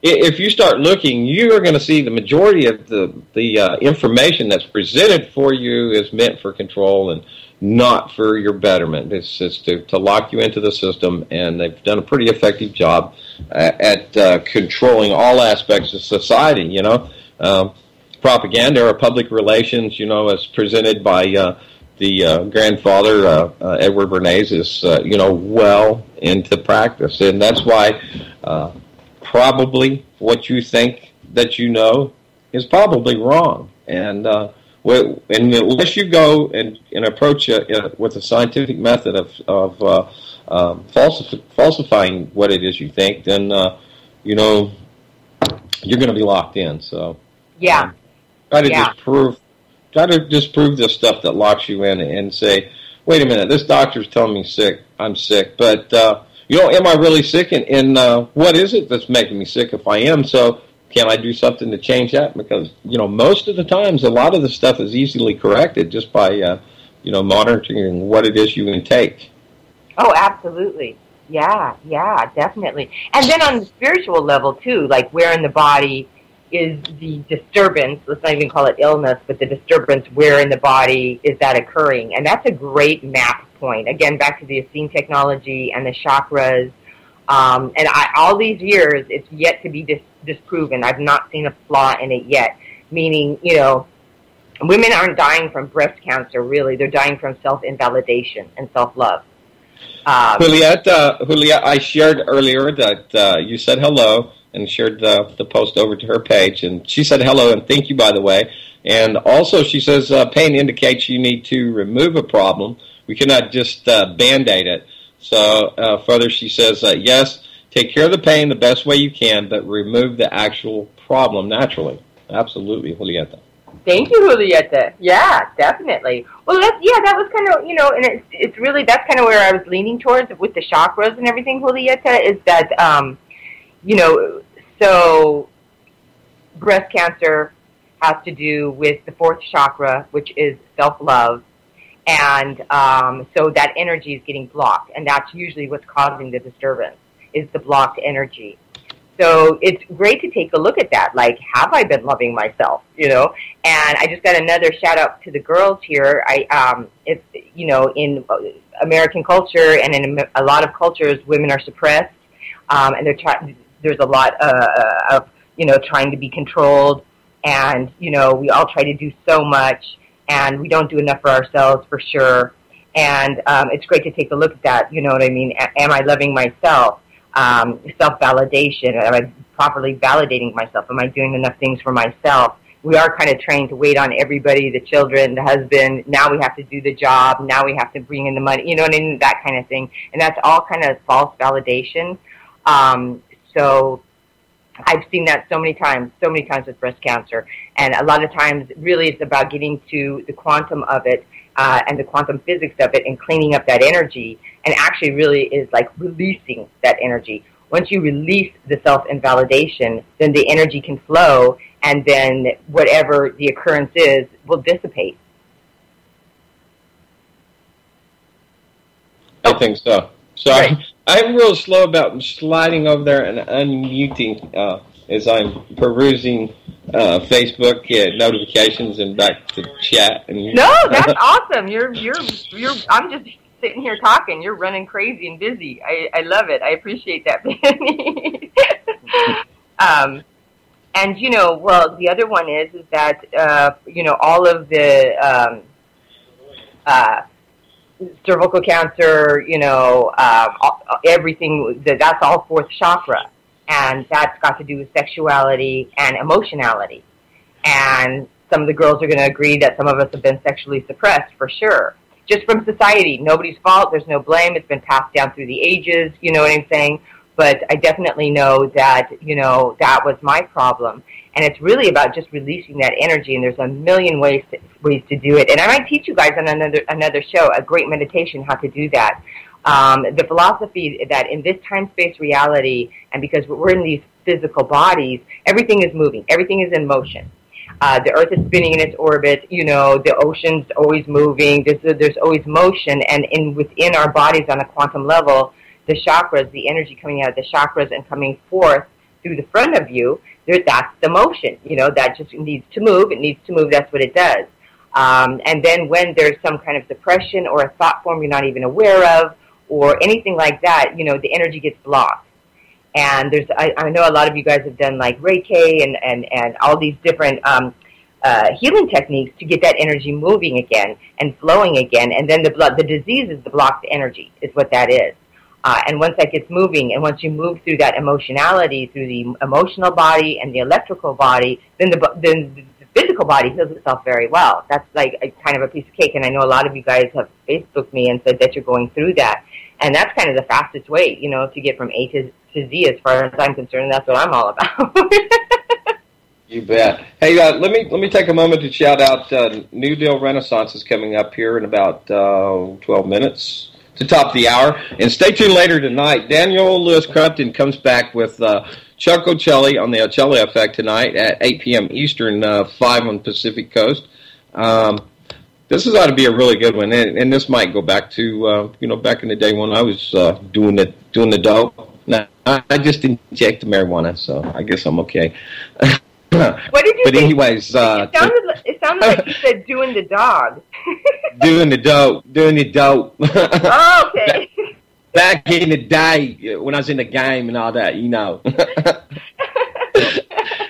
If you start looking, you are going to see the majority of the information that's presented for you is meant for control and not for your betterment. It's just to lock you into the system, and they've done a pretty effective job at controlling all aspects of society, propaganda or public relations, as presented by the grandfather, Edward Bernays, is, well into practice. And that's why probably what you think that is probably wrong. And unless you go and approach it with a scientific method of falsifying what it is you think, then you're going to be locked in. So yeah, try to disprove the stuff that locks you in, and say, wait a minute, this doctor's telling me I'm sick, but am I really sick? And what is it that's making me sick if I am? So can I do something to change that? Because, most of the times, a lot of the stuff is easily corrected just by, monitoring what it is you intake. Oh, absolutely. Yeah, definitely. And then on the spiritual level, too, like where in the body is the disturbance, let's not even call it illness, but the disturbance, where in the body is that occurring? And that's a great map point. Again, back to the Essene technology and the chakras. And all these years, it's yet to be disproven. I've not seen a flaw in it yet. Meaning, women aren't dying from breast cancer, really. They're dying from self-invalidation and self-love. Juliet, I shared earlier that you said hello and shared the post over to her page. And she said hello and thank you, by the way. And also she says pain indicates you need to remove a problem. We cannot just Band-Aid it. So further, she says, yes, take care of the pain the best way you can, but remove the actual problem naturally. Absolutely, Julieta. Thank you, Julieta. Yeah, definitely. Well, that was kind of, and it's really, that's kind of where I was leaning towards with the chakras and everything, Julieta, is that, so breast cancer, has to do with the fourth chakra, which is self-love. And so that energy is getting blocked, and that's usually what's causing the disturbance, is the blocked energy. So it's great to take a look at that. Like, have I been loving myself? You know, and I just got another shout out to the girls here. It's, you know, in American culture and in a lot of cultures, women are suppressed, and there's a lot of, you know, trying to be controlled, and, you know, we all try to do so much, and we don't do enough for ourselves, for sure. And it's great to take a look at that. You know what I mean? Am I loving myself? Self-validation. Am I properly validating myself? Am I doing enough things for myself? We are kind of trained to wait on everybody, the children, the husband. Now we have to do the job. Now we have to bring in the money. You know what I mean? That kind of thing. And that's all kind of false validation. So I've seen that so many times with breast cancer. And a lot of times, really, it's about getting to the quantum of it and the quantum physics of it and cleaning up that energy. And actually really is like releasing that energy. Once you release the self-invalidation, then the energy can flow, and then whatever the occurrence is will dissipate. I think so. Sorry. Right. I'm real slow about sliding over there and unmuting as I'm perusing Facebook notifications and back to chat. And no, that's awesome. You're. I'm just sitting here talking. You're running crazy and busy. I love it. I appreciate that, Benny. And you know, well, the other one is that you know, all of the cervical cancer, you know, everything, that's all fourth chakra. And that's got to do with sexuality and emotionality. And some of the girls are going to agree that some of us have been sexually suppressed, for sure. Just from society. Nobody's fault. There's no blame. It's been passed down through the ages. You know what I'm saying? But I definitely know that, you know, that was my problem. And it's really about just releasing that energy. And there's a million ways to do it. And I might teach you guys on another show, a great meditation, how to do that. The philosophy that in this time-space reality, and because we're in these physical bodies, everything is moving. Everything is in motion. The Earth is spinning in its orbit. You know, the ocean's always moving. There's always motion, and within our bodies on a quantum level, the chakras, the energy coming out of the chakras and coming forth through the front of you, that's the motion. You know, that just needs to move. It needs to move. That's what it does. And then when there's some kind of depression or a thought form you're not even aware of, or anything like that, you know, the energy gets blocked. And I know a lot of you guys have done like Reiki and all these different healing techniques to get that energy moving again and flowing again. And then the disease is the blocked energy, is what that is. And once that gets moving, and once you move through that emotionality, through the emotional body and the electrical body, then the physical body heals itself very well. That's like a kind of a piece of cake. And I know a lot of you guys have Facebooked me and said that you're going through that. And that's kind of the fastest way, you know, to get from A to Z as far as I'm concerned. That's what I'm all about. You bet. Hey, let me take a moment to shout out New Deal Renaissance is coming up here in about 12 minutes to top the hour. And stay tuned later tonight. Daniel Lewis Crumpton comes back with Chuck Ocelli on the Ocelli Effect tonight at 8 p.m. Eastern, 5 on the Pacific Coast. This ought to be a really good one, and this might go back to you know, back in the day when I was doing the dope. Now I just inject the marijuana, so I guess I'm okay. What did you but say? Anyways, it sounded like you said doing the dog. doing the dope. Oh, okay. Back in the day when I was in the game and all that, you know.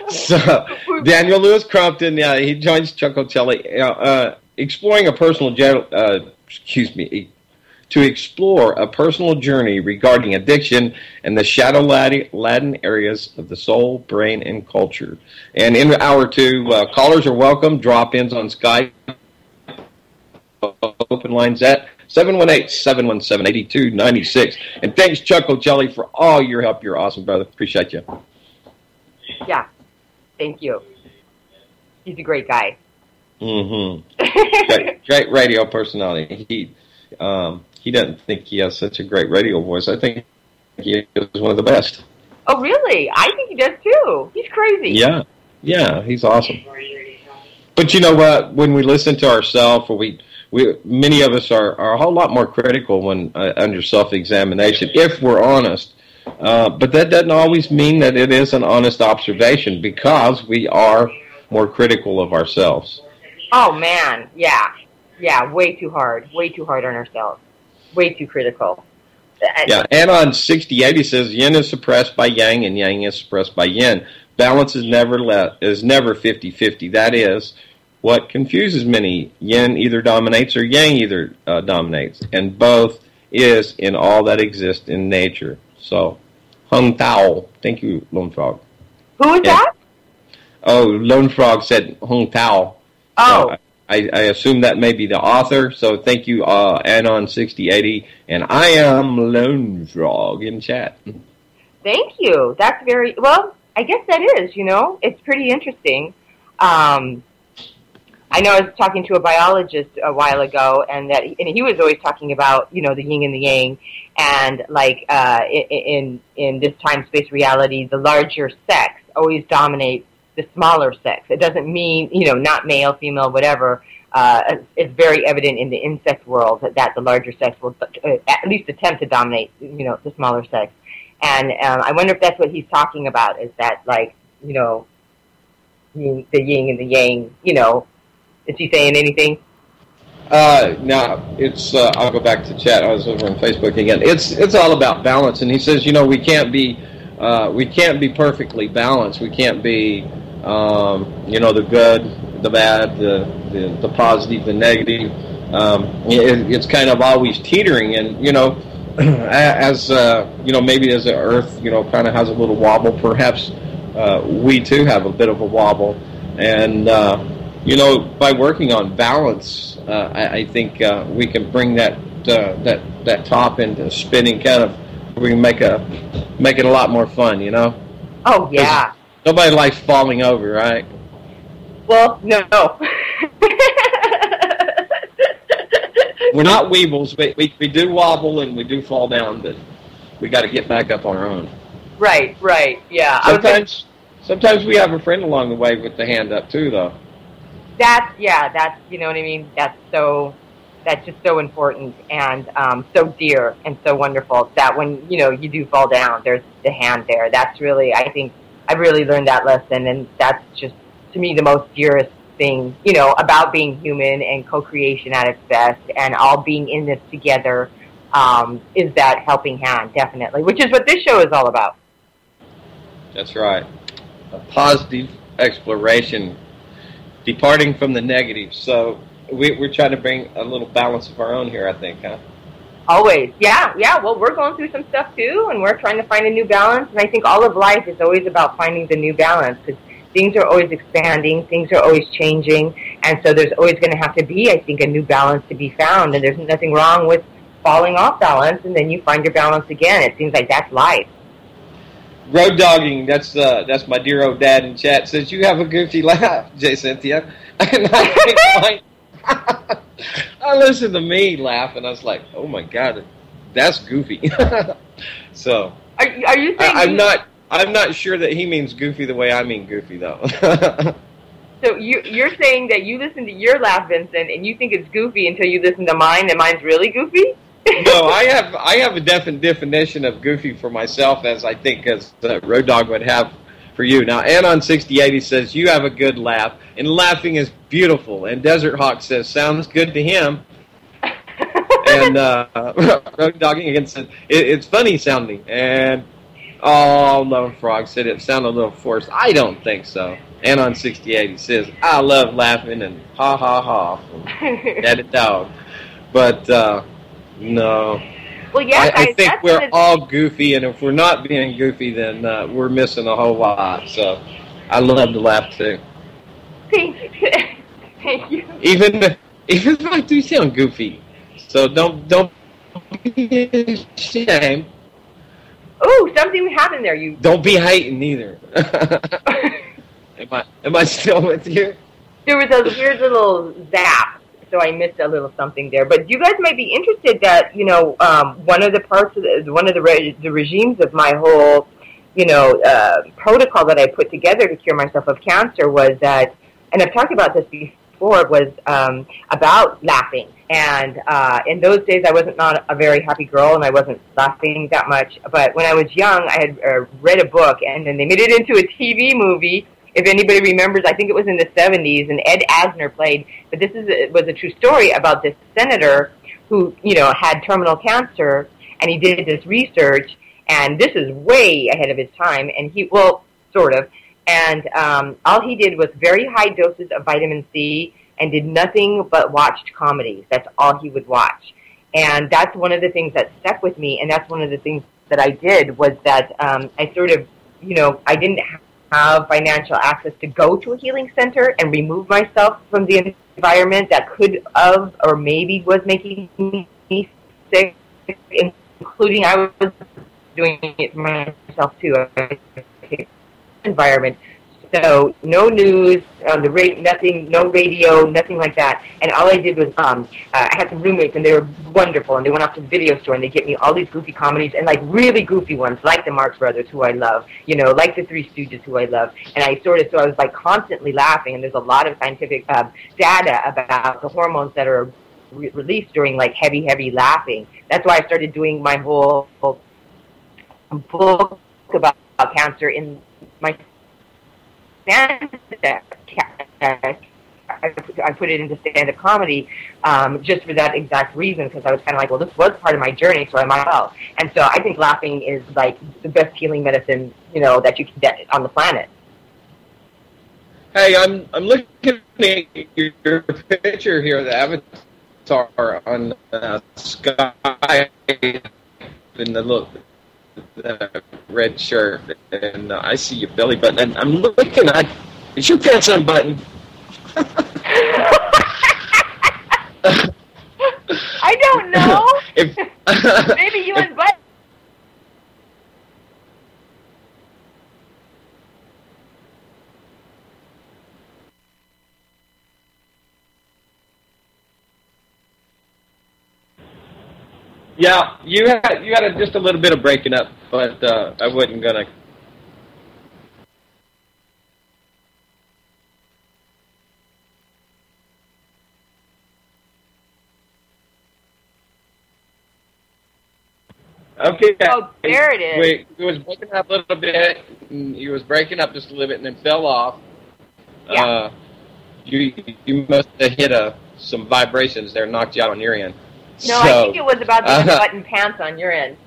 So Daniel Lewis Crumpton, he joins Chuck Ocelli. Exploring a personal to explore a personal journey regarding addiction and the shadow laden areas of the soul, brain, and culture. And in hour 2, callers are welcome. Drop-ins on Skype. Open lines at 718-717-8296. And thanks, Chuck Ocelli, for all your help. You're awesome, brother. Appreciate you. Yeah, thank you. He's a great guy. Mm-hmm. Great radio personality. He doesn't think he has such a great radio voice. I think he is one of the best. Oh, really? I think he does too. He's crazy. Yeah, he's awesome. But you know what? When we listen to ourselves, or we many of us are a whole lot more critical when under self-examination, if we're honest. But that doesn't always mean that it is an honest observation, because we are more critical of ourselves. Oh man, yeah, way too hard on ourselves, way too critical. Yeah, and on 6080 says yin is suppressed by yang and yang is suppressed by yin. Balance is never 50-50. That is what confuses many. Yin either dominates or yang either dominates, and both is in all that exists in nature. So, Hung Tao. Thank you, Lone Frog. Who is that? Oh, Lone Frog said Hung Tao. Oh. I assume that may be the author, so thank you, Anon6080, and I am Lone Frog in chat. Thank you. That's very, well, I guess that is, it's pretty interesting. I know I was talking to a biologist a while ago, and he was always talking about, the yin and the yang, and like in this time-space reality, the larger sex always dominates the smaller sex. It doesn't mean, not male, female, whatever. It's very evident in the insect world that the larger sex will at least attempt to dominate, the smaller sex. And I wonder if that's what he's talking about, is that, like, the yin and the yang, is he saying anything? No, it's, I'll go back to chat. I was over on Facebook again. It's all about balance. And he says, we can't be perfectly balanced. We can't be, the good, the bad, the positive, the negative. It's kind of always teetering. And, as, maybe as the earth, kind of has a little wobble, perhaps we too have a bit of a wobble. And, by working on balance, I think we can bring that top into spinning, kind of, we can make it a lot more fun, Oh, yeah. Nobody likes falling over, right? Well, no. We're not weebles, but we do wobble and we do fall down, but we got to get back up on our own. Right, yeah. Sometimes we have a friend along the way with the hand up too, though. That's, you know what I mean? That's just so important and so dear and so wonderful that when, you do fall down, there's the hand there. That's really, I think, I've really learned that lesson, and that's just, to me, the most dearest thing, about being human and co-creation at its best, and all being in this together, is that helping hand, definitely, which is what this show is all about. That's right. A positive exploration, departing from the negative. So we're trying to bring a little balance of our own here, I think, huh? Always. Yeah. Well, we're going through some stuff, too, and we're trying to find a new balance. And I think all of life is always about finding the new balance, because things are always expanding, things are always changing, and so there's always going to have to be, I think, a new balance to be found. And there's nothing wrong with falling off balance, and then you find your balance again. It seems like that's life. Road dogging, that's my dear old dad in chat, says, you have a goofy laugh, J. Cynthia. And I listened to me laugh, and I was like, oh my God, that's goofy. So, are you saying I'm not sure that he means goofy the way I mean goofy, though. So you're saying that you listen to your laugh, Vincent, and you think it's goofy until you listen to mine, and mine's really goofy? No, I have a definite definition of goofy for myself, as I think as Road Dogg would have for you. Now, Anon6080 says, you have a good laugh, and laughing is beautiful. And Desert Hawk says, sounds good to him. And Road Dogging again said, it's funny sounding. And Lone Frog said it sounded a little forced. I don't think so. Anon6080 says, I love laughing and ha ha ha from Daddy Dog. But no. Well, yeah, I think we're all goofy, and if we're not being goofy, then we're missing a whole lot. So I love to laugh too. Thank you. Even if I do sound goofy, so don't be ashamed. Ooh, something happened there. You don't be hating either. Am I still with you? There was a weird little zap, so I missed a little something there. But you guys might be interested that one of the parts of the regimes of my whole protocol that I put together to cure myself of cancer was that and I've talked about this before, was about laughing. And in those days, I wasn't not a very happy girl, and I wasn't laughing that much. But when I was young, I had read a book, and then they made it into a TV movie. If anybody remembers, I think it was in the 70s, and Ed Asner played. But this was a true story about this senator who, had terminal cancer, and he did this research, and this is way ahead of his time, and sort of. And all he did was very high doses of vitamin C and did nothing but watched comedies. That's all he would watch. And that's one of the things that stuck with me, and that's one of the things that I did was that I sort of, I didn't have financial access to go to a healing center and remove myself from the environment that could have or maybe was making me sick, including I was doing it myself too. Environment. So no news on the nothing, no radio, nothing like that. And all I did was I had some roommates, and they were wonderful, and they went off to the video store, and they get me all these goofy comedies, and like really goofy ones, like the Marx Brothers, who I love, like the Three Stooges, who I love. And I was like constantly laughing, and there's a lot of scientific data about the hormones that are released during like heavy laughing. That's why I started doing my whole book about cancer in my stand-up. I put it into stand-up comedy just for that exact reason, because I was kind of like, well, this was part of my journey, so I might as well. And so I think laughing is like the best healing medicine, that you can get on the planet. Hey, I'm looking at your picture here, the avatar on Sky in the red shirt, and I see your belly button, and I'm looking at, is your pants unbuttoned? I don't know. Maybe you unbuttoned. Yeah, you had just a little bit of breaking up, but I wasn't gonna. Okay. Oh, there it is. Wait, it was breaking up a little bit. You was breaking up just a little bit, and then fell off. Yeah. You must have hit some vibrations there, knocked you out on your end. No, I think it was about the unbuttoned pants on your end.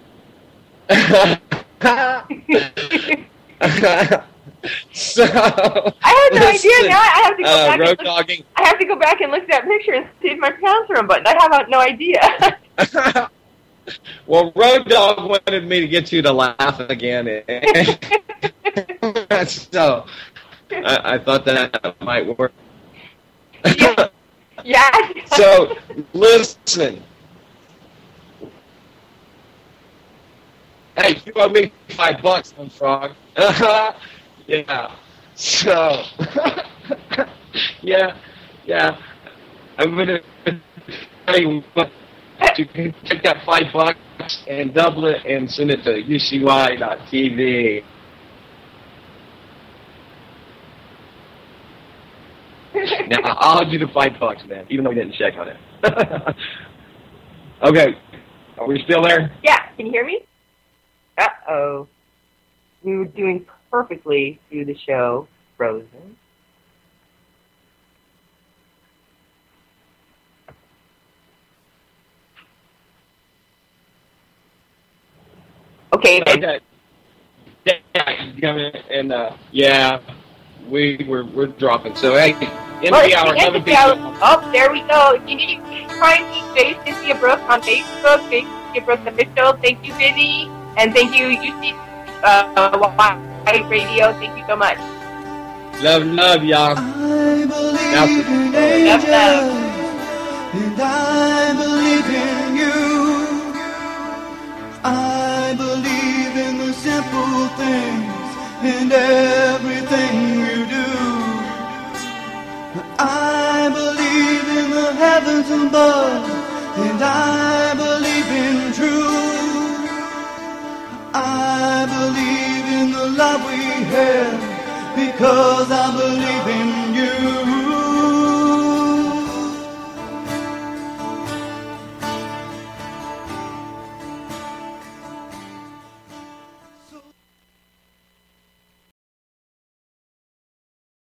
So I had no idea. Now I have to go back. Road dogging. I have to go back and look at that picture and see if my pants are unbuttoned. I have no idea. Well, Road Dog wanted me to get you to laugh again, so I thought that might work. Yeah. So listen. Hey, you owe me $5 on Frog. Yeah. So, yeah. I'm gonna tell you what. You can take that $5 and double it and send it to UCY.tv. Now, I'll do the $5, man, even though we didn't check on it. Okay. Are we still there? Yeah. Can you hear me? Uh-oh. We were doing perfectly through the show. Frozen. Okay. And yeah, we're dropping. So hey, in the hour, another people. Oh, there we go. You need to find me, Cynthia Brooks on Facebook, Cynthia Brooks Official. Thank you, Vinny, and thank you, UC White Radio. Thank you so much. Love, y'all. I believe in angels, and I believe in you. I believe in the simple things and everything you do. I believe in the heavens above, and I believe in truth. I believe in the love we have, because I believe in